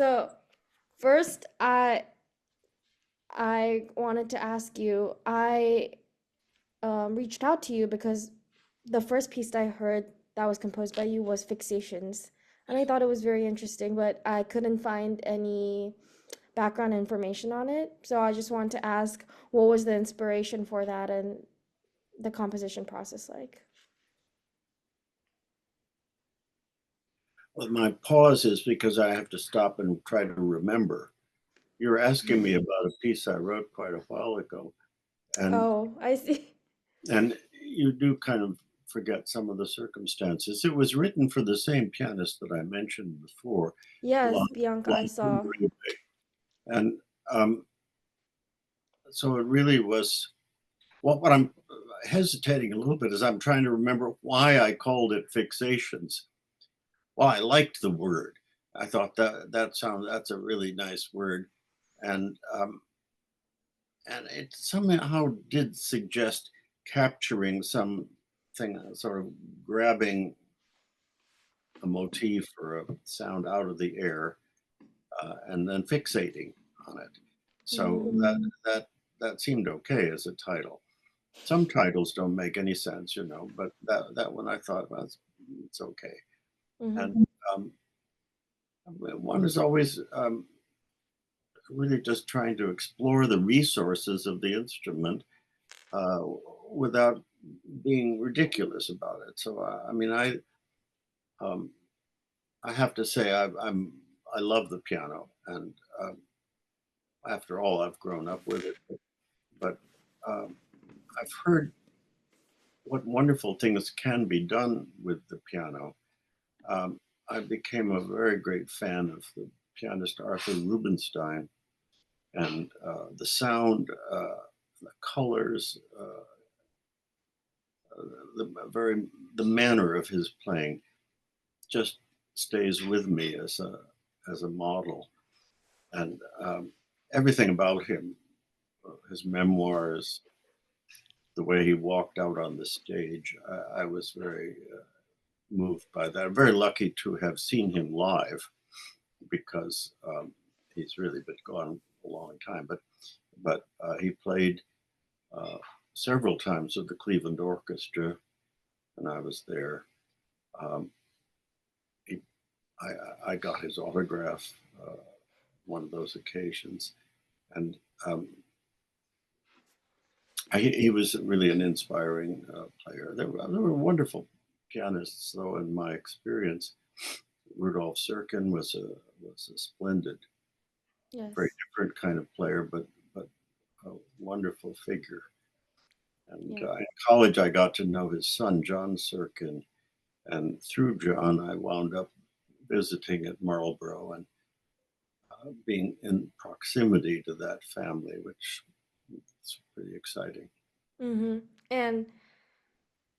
So first, I wanted to ask you. I reached out to you because the first piece that I heard that was composed by you was Fixations, and I thought it was very interesting, but I couldn't find any background information on it. So I just wanted to ask, what was the inspiration for that and the composition process like? Well, my pause is because I have to stop and try to remember. You're asking me about a piece I wrote quite a while ago, and Oh, I see. and you do kind of forget some of the circumstances. It was written for the same pianist that I mentioned before, Lon Yes, Bianca, I Lon saw. Uribe, and um, so it really was. Well, what I'm hesitating a little bit is I'm trying to remember why I called it Fixations. Well, I liked the word. I thought that's a really nice word, and it somehow did suggest capturing something, sort of grabbing a motif or a sound out of the air, and then fixating on it. So Mm-hmm. that seemed okay as a title. Some titles don't make any sense, but that one I thought, well, it's okay. Mm-hmm. And um, one is always really just trying to explore the resources of the instrument uh, without being ridiculous about it. So I mean, um, I have to say I love the piano, and after all, I've grown up with it. But um, I've heard what wonderful things can be done with the piano. Um, I became a very great fan of the pianist Arthur Rubinstein, and the sound, the colors, the manner of his playing just stays with me as a model, and everything about him, his memoirs, the way he walked out on the stage. I was very moved by that. I'm very lucky to have seen him live because he's really been gone a long time. But he played uh, several times with the Cleveland Orchestra, and I was there. Um, he, I got his autograph one of those occasions, and he was really an inspiring player. There were wonderful pianists, though, in my experience. Rudolf Serkin was a splendid, very Yes. different kind of player, but a wonderful figure. And Yeah. in college, I got to know his son, John Serkin, and through John, I wound up visiting at Marlborough and being in proximity to that family, which is pretty exciting. Mm-hmm. And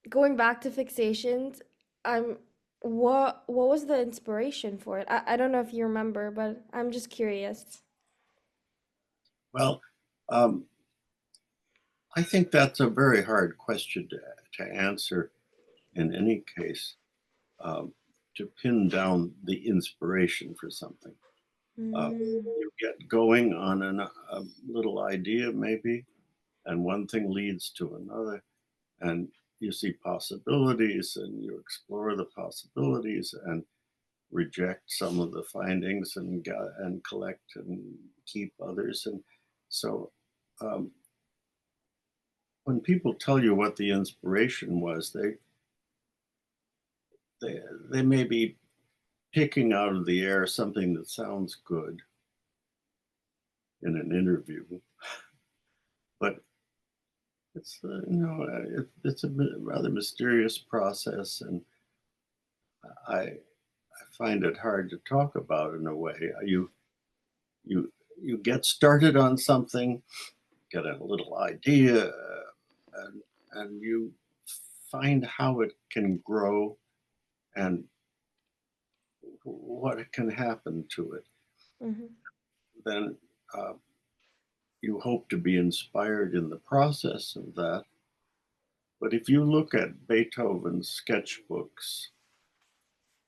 going back to Fixations, I'm what was the inspiration for it? I don't know if you remember, but I'm just curious. Well, um, I think that's a very hard question to answer in any case, um, to pin down the inspiration for something. Mm, You get going on a little idea, maybe, and one thing leads to another, and you see possibilities and you explore the possibilities and reject some of the findings and collect and keep others. And so um, when people tell you what the inspiration was, they may be picking out of the air something that sounds good in an interview, but it's a rather mysterious process, and I I find it hard to talk about in a way. You you get started on something, get a little idea, and you find how it can grow and what can happen to it. mm-hmm. Then uh, you hope to be inspired in the process of that. But if you look at Beethoven's sketchbooks,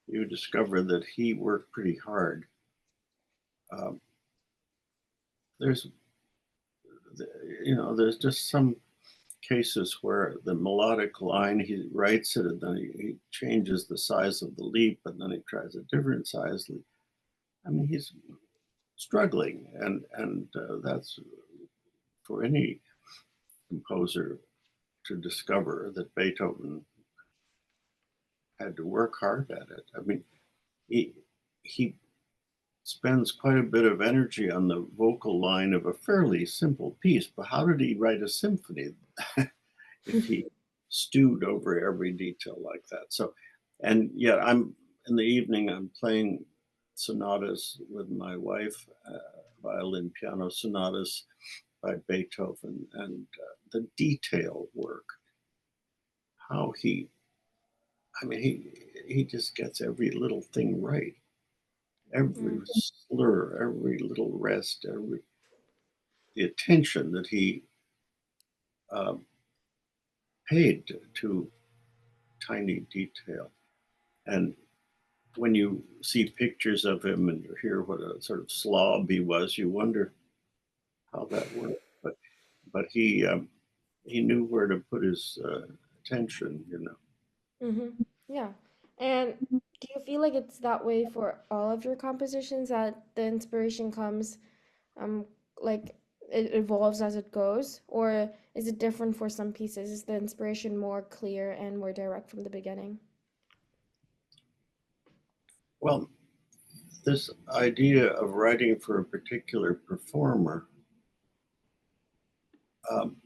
you discover that he worked pretty hard um, there's, there's just some cases where the melodic line, he writes it and then he changes the size of the leap and then he tries a different size leap. I mean, he's struggling, and that's for any composer to discover that Beethoven had to work hard at it. I mean, he he spends quite a bit of energy on the vocal line of a fairly simple piece, but how did he write a symphony if he stewed over every detail like that? So, and yet I'm in the evening, I'm playing sonatas with my wife, violin piano sonatas by Beethoven, and the detail work, how I mean, he just gets every little thing right, every Mm, slur, every little rest, every the attention that he um, paid to tiny detail. And when you see pictures of him and you hear what a sort of slob he was, you wonder how that worked. But he knew where to put his attention. mm-hmm. Yeah. And do you feel like it's that way for all of your compositions that the inspiration comes, um, like it evolves as it goes, or is it different for some pieces? Is the inspiration more clear and more direct from the beginning? Well, this idea of writing for a particular performer, um,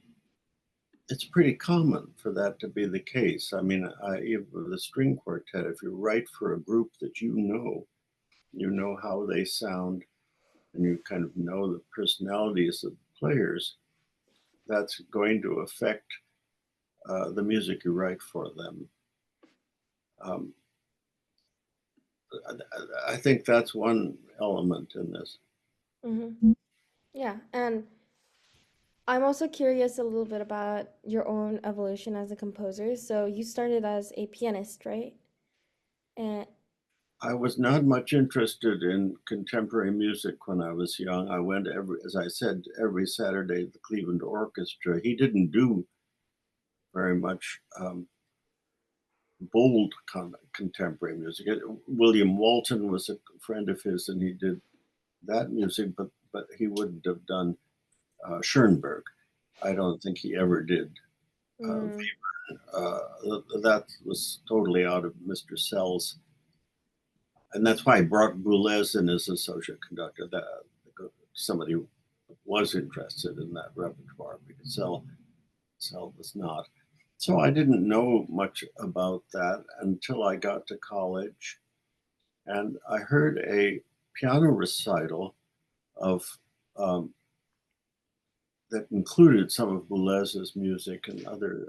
it's pretty common for that to be the case. I mean, even with the string quartet, if you write for a group that you know how they sound, and you kind of know the personalities of the players, that's going to affect the music you write for them. Um, I think that's one element in this. Mm-hmm. Yeah, and I'm also curious a little bit about your own evolution as a composer. So you started as a pianist, right? And I was not much interested in contemporary music when I was young. I went as I said, every Saturday to the Cleveland Orchestra. He didn't do very much bold contemporary music. William Walton was a friend of his, and he did that music, but he wouldn't have done Schoenberg. I don't think he ever did. Uh, mm, that was totally out of Mr. Sell's, and that's why I brought Boulez in as associate conductor. That somebody who was interested in that repertoire because Sell was not. So I didn't know much about that until I got to college, and I heard a piano recital of that included some of Boulez's music and other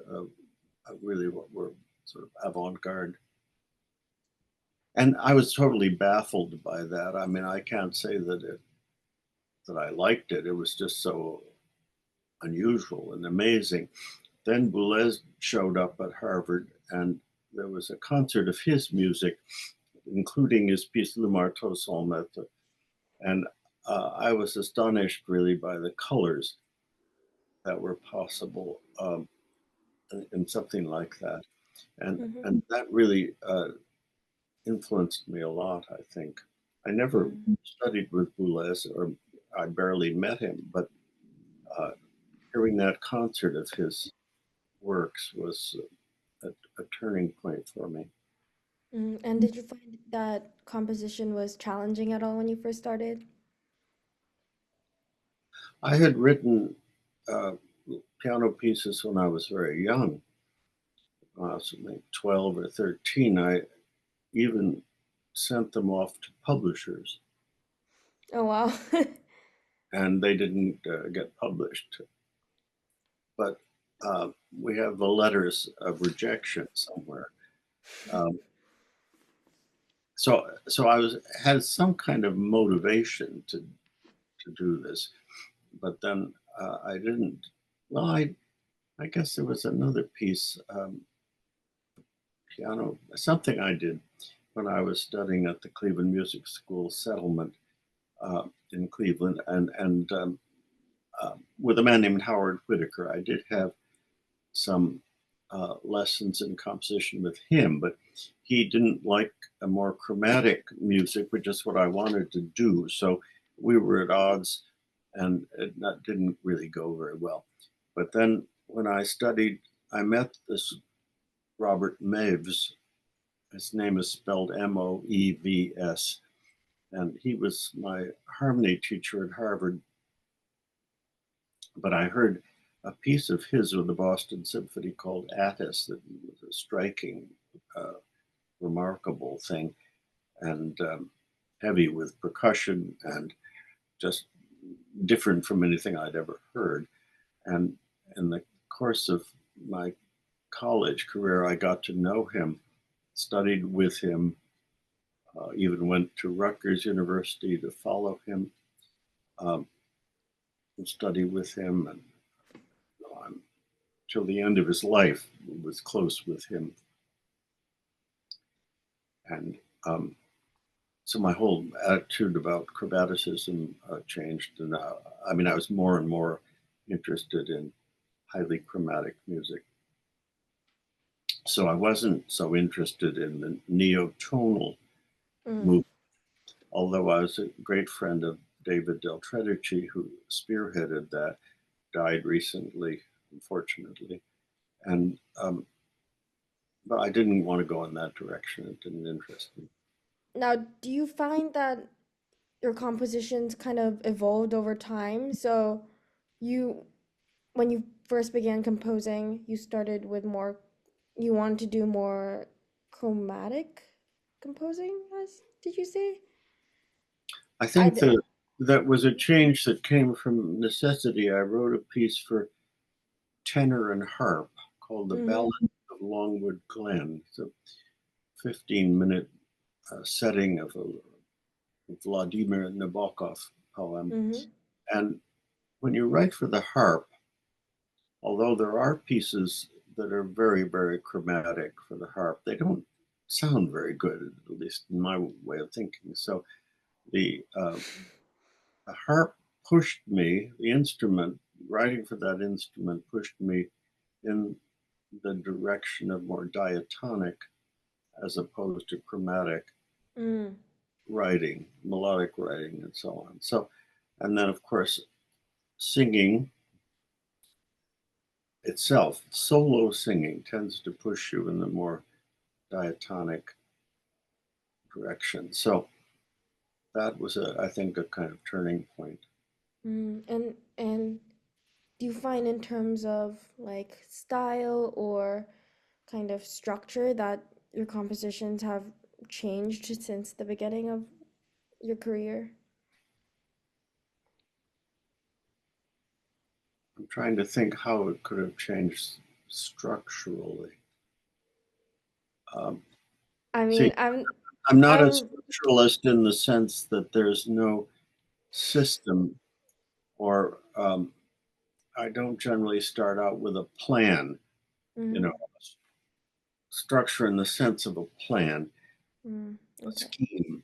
really what were sort of avant-garde. And I was totally baffled by that. I mean, I can't say that I liked it. It was just so unusual and amazing. Then Boulez showed up at Harvard, and there was a concert of his music, including his piece Le Marteau sans Maître. And I was astonished really by the colors that were possible in something like that. mm-hmm, And that really influenced me a lot, I think. I never mm, studied with Boulez, or I barely met him, but uh, hearing that concert of his works was a turning point for me. mm. And did you find that composition was challenging at all when you first started? I had written uh, piano pieces when I was very young, like 12 or 13. I even sent them off to publishers, Oh wow. and they didn't get published. But we have the letters of rejection somewhere. Um, so I was had some kind of motivation to do this, but then I didn't. Well, I guess there was another piece, piano, something I did when I was studying at the Cleveland Music School settlement uh, in Cleveland, and with a man named Howard Whitaker. I did have some lessons in composition with him, but he didn't like a more chromatic music, which is what I wanted to do. So we were at odds, and didn't really go very well. But then when I studied, I met this Robert Maves. His name is spelled Moevs, and he was my harmony teacher at Harvard. But I heard a piece of his with the Boston Symphony called Attis that was a striking, remarkable thing, and heavy with percussion and just different from anything I'd ever heard. And in the course of my college career, I got to know him, studied with him, even went to Rutgers University to follow him, and study with him, and till the end of his life was close with him. And so my whole attitude about chromaticism changed, and I mean, I was more and more interested in highly chromatic music. So I wasn't so interested in the neotonal movement, although I was a great friend of David Del Tredici, who spearheaded that, died recently, unfortunately. And but I didn't want to go in that direction. It didn't interest me. Now, do you find that your compositions kind of evolved over time? So you, when you first began composing, you started with more, you wanted to do more chromatic composing, as did you say? I I think d- that that was a change that came from necessity. I wrote a piece for tenor and harp called The mm-hmm, Ballad of Longwood Glen. It's a 15-minute setting of a Vladimir Nabokov poem. mm-hmm, And when you write for the harp, although there are pieces that are very, very chromatic for the harp, they don't sound very good, at least in my way of thinking. So the harp pushed me, the instrument, writing for that instrument pushed me in the direction of more diatonic as opposed to chromatic mm, writing, melodic writing, and so on. So, and then of course, singing itself, solo singing, tends to push you in the more diatonic direction. So that was, I think, a kind of turning point. and do you find in terms of like style or kind of structure that your compositions have changed since the beginning of your career? I'm trying to think how it could have changed structurally. Um, I see, mean, I'm not a I'm structuralist in the sense that there's no system, or I don't generally start out with a plan, you know, mhm, structure in the sense of a plan, a okay. scheme.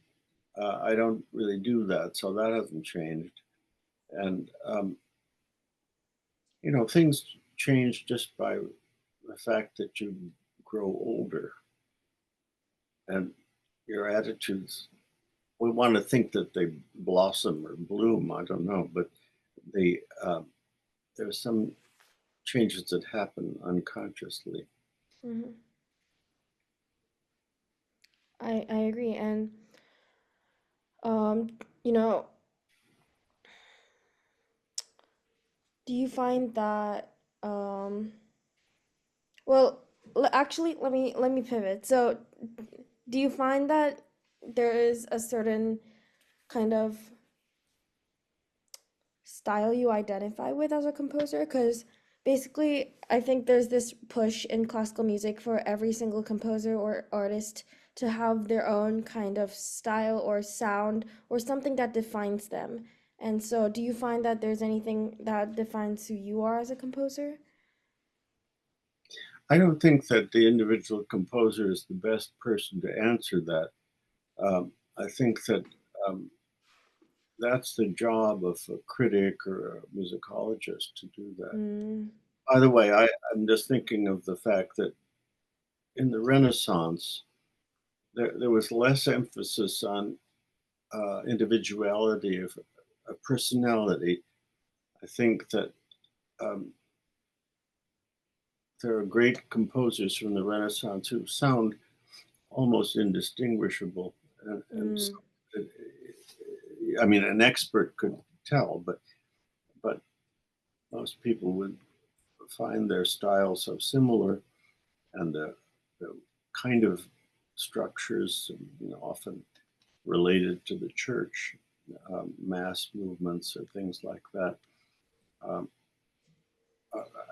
I don't really do that, so that hasn't changed. And things change just by the fact that you grow older, and your attitudes. We want to think that they blossom or bloom. I don't know, but they there's some changes that happen unconsciously. hmm I agree, and um, you know, do you find that well, actually, let me pivot. So, do you find that there is a certain kind of style you identify with as a composer? Because basically, I think there's this push in classical music for every single composer or artist to have their own kind of style or sound or something that defines them. And so, do you find that there's anything that defines who you are as a composer? I don't think that the individual composer is the best person to answer that. I think that um, that's the job of a critic or a musicologist to do that. Mm, By the way, I'm just thinking of the fact that in the Renaissance, there was less emphasis on individuality of personality. I think that um, there are great composers from the Renaissance who sound almost indistinguishable, and so, mm, uh, I mean, an expert could tell, but most people would find their style so similar, and the kind of structures, often related to the church, mass movements or things like that. Um,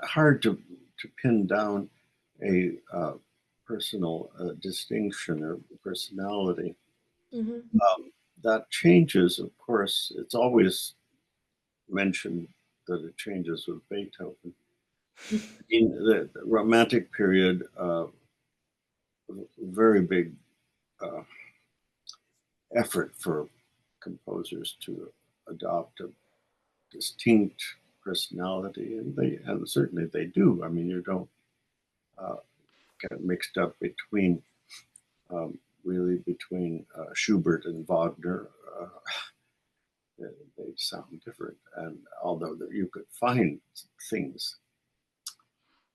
Hard to pin down a personal distinction or personality. mm-hmm. That changes, of course. It's always mentioned that it changes with Beethoven. In the Romantic period, very big uh, effort for composers to adopt a distinct personality, and certainly they do. I mean, you don't uh, get mixed up um, between Schubert and Wagner. Uh, they sound different, and although you could find things,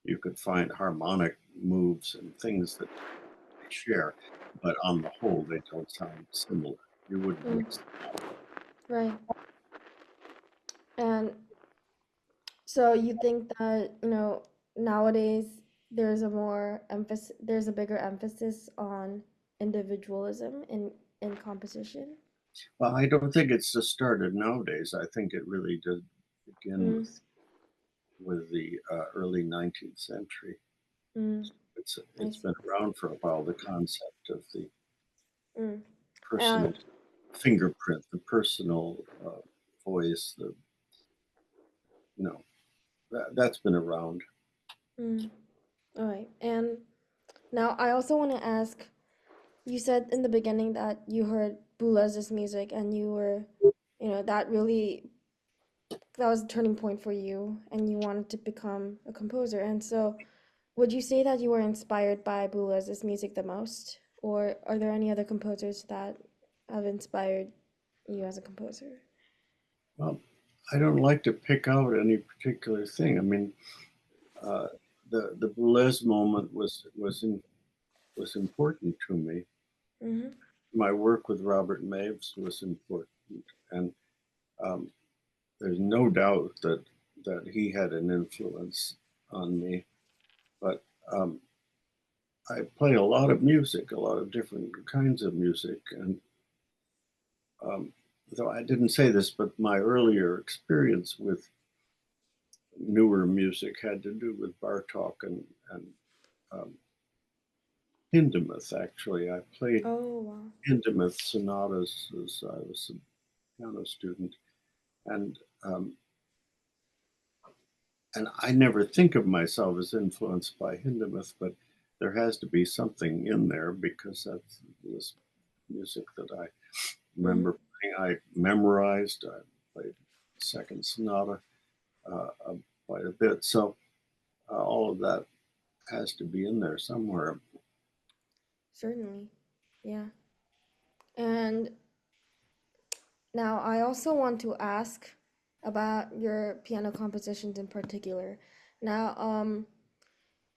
you could find harmonic moves and things that they share, but on the whole, they don't sound similar. You wouldn't Mm, mix them up. right. And so you think that, nowadays there's a bigger emphasis on individualism in composition? Well, I don't think it's just started nowadays. I think it really did begin Mm, with the early 19th century. mm, I It's see. been around for a while. The concept of the Mm. personal And fingerprint, the personal voice, you know, that's been around. mm, all right. And now I also want to ask, you said in the beginning that you heard Boulez's music and you were, that was a turning point for you and you wanted to become a composer. And so would you say that you were inspired by Boulez's music the most? Or are there any other composers that have inspired you as a composer? Well, I don't like to pick out any particular thing. I mean, uh, the Boulez moment was important to me. Mm-hmm. My work with Robert Maves was important, and um, there's no doubt that he had an influence on me. But I play a lot of music, a lot of different kinds of music, and um, though I didn't say this, but my earlier experience with newer music had to do with Bartok and um, Hindemith. Actually, I played Oh, wow. Hindemith sonatas as I was a piano student, and um, and I never think of myself as influenced by Hindemith, but there has to be something in there because that's was music that I Mm-hmm. remember playing. I memorized. I played second sonata quite a bit, so all of that has to be in there somewhere. Certainly. Yeah. And now I also want to ask about your piano compositions in particular. Now,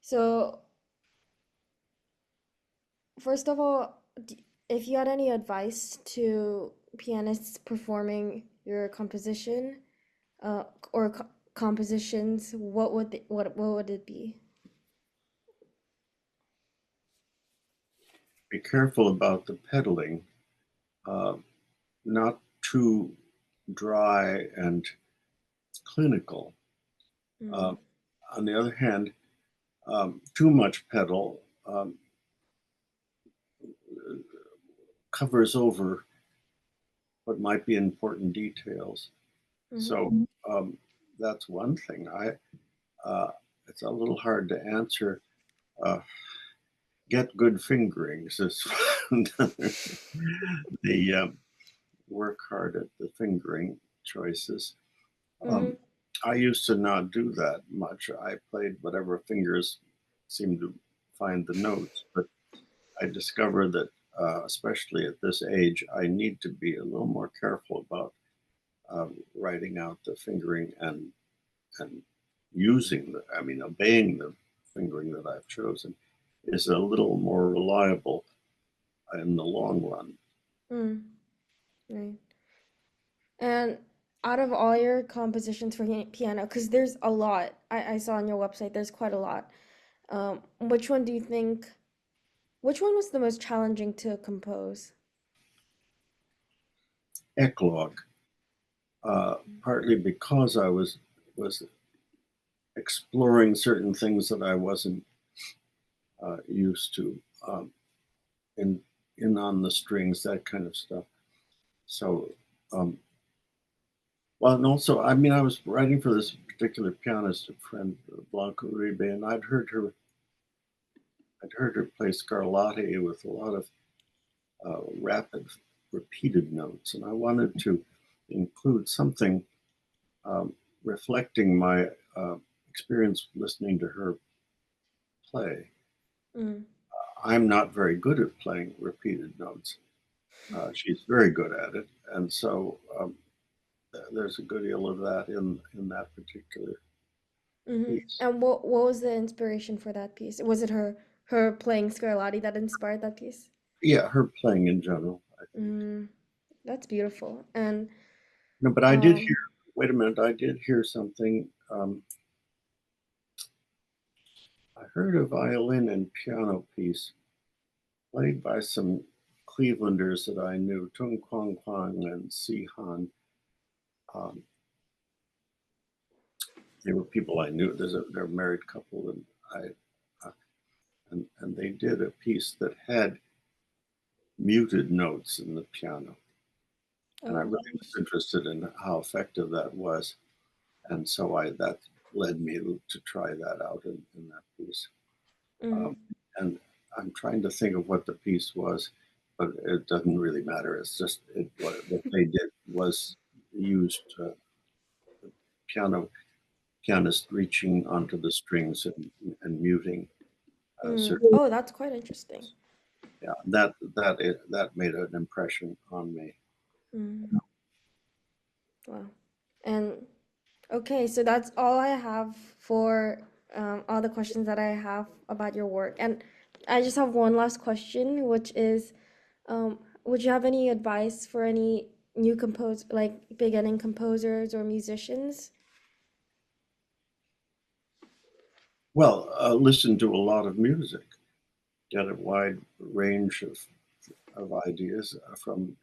so first of all, if you had any advice to pianists performing your composition, uh, or compositions, what would it be? Be careful about the pedaling, uh, not too dry and clinical. Mm, Uh, on the other hand, too much pedal covers over what might be important details. mm-hmm. So that's one thing. Uh, it's a little hard to answer. Uh, get good fingerings is the work hard at the fingering choices. Mm-hmm. Um, I used to not do that much. I played whatever fingers seemed to find the notes, but I discovered that, especially at this age, I need to be a little more careful about writing out the fingering and using the, I mean, obeying the fingering that I've chosen is a little more reliable in the long run. Mm, right. And out of all your compositions for piano, because there's a lot, I saw on your website, there's quite a lot. Which one do you think, which one was the most challenging to compose? Eclogue, partly because I was exploring certain things that I wasn't used to, in in on the strings, that kind of stuff. So, um, well, and also, I mean, I was writing for this particular pianist, a friend, Blanca Uribe, and I'd heard her play Scarlatti with a lot of rapid, repeated notes, and I wanted to include something um, reflecting my uh, experience listening to her play. Mm, I'm not very good at playing repeated notes. She's very good at it, and so there's a good deal of that in that particular mm-hmm. piece. And what was the inspiration for that piece? Was it her playing Scarlatti that inspired that piece? Yeah, her playing in general, I think. Mm, that's beautiful. And No, but I did hear. um, Wait a minute, I did hear something. I heard a violin and piano piece played by some Clevelanders that I knew, Tung Kwang Kwang and Si Han. Um, they were people I knew. They're a married couple, and and they did a piece that had muted notes in the piano, and I oh, really was interested in how effective that was, and so I that led me to try that out in that piece. mm, Um, and I'm trying to think of what the piece was, but it doesn't really matter. It's just what they did was used piano pianist reaching onto the strings and muting mm. certain. Oh, that's quite interesting. Yeah, that made an impression on me. Mm, wow. And okay, so that's all I have for all the questions that I have about your work. And I just have one last question, which is, would you have any advice for any new like beginning composers or musicians? Well, listen to a lot of music, get a wide range of ideas from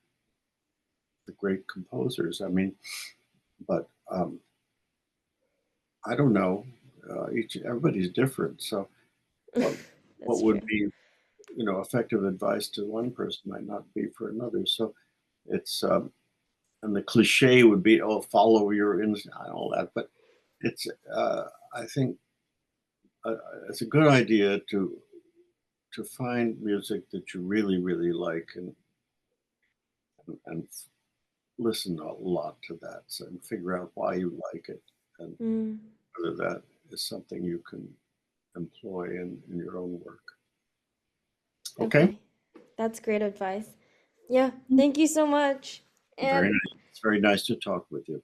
the great composers. I mean, but I don't know. Each everybody's different. So what That's what true. would be effective advice to one person might not be for another. So it's and the cliche would be, oh, follow your instinct and all that. But it's I think uh, it's a good idea to find music that you really really like and listen a lot to that and figure out why you like it and Mm, whether that is something you can employ in your own work. Okay. okay, that's great advice. Yeah, thank you so much. Very And nice. It's very nice to talk with you.